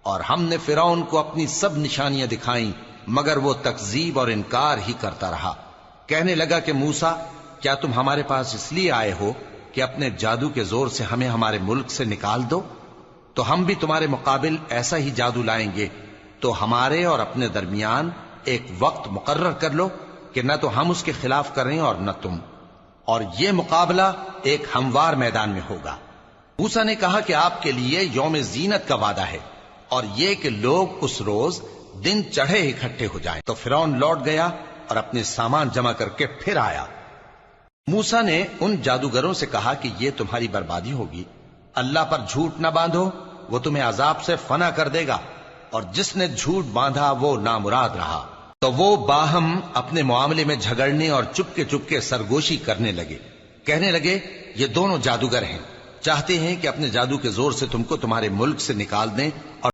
اور ہم نے فرعون کو اپنی سب نشانیاں دکھائیں مگر وہ تکذیب اور انکار ہی کرتا رہا۔ کہنے لگا کہ موسیٰ، کیا تم ہمارے پاس اس لیے آئے ہو کہ اپنے جادو کے زور سے ہمیں ہمارے ملک سے نکال دو؟ تو ہم بھی تمہارے مقابل ایسا ہی جادو لائیں گے، تو ہمارے اور اپنے درمیان ایک وقت مقرر کر لو کہ نہ تو ہم اس کے خلاف کریں اور نہ تم، اور یہ مقابلہ ایک ہموار میدان میں ہوگا۔ موسیٰ نے کہا کہ آپ کے لیے یوم زینت کا وعدہ ہے، اور یہ کہ لوگ اس روز دن چڑھے اکٹھے ہو جائیں۔ تو فرعون لوٹ گیا اور اپنے سامان جمع کر کے پھر آیا۔ موسیٰ نے ان جادوگروں سے کہا کہ یہ تمہاری بربادی ہوگی، اللہ پر جھوٹ نہ باندھو، وہ تمہیں عذاب سے فنا کر دے گا، اور جس نے جھوٹ باندھا وہ نامراد رہا۔ تو وہ باہم اپنے معاملے میں جھگڑنے اور چپکے سرگوشی کرنے لگے۔ کہنے لگے یہ دونوں جادوگر ہیں، چاہتے ہیں کہ اپنے جادو کے زور سے تم کو تمہارے ملک سے نکال دیں اور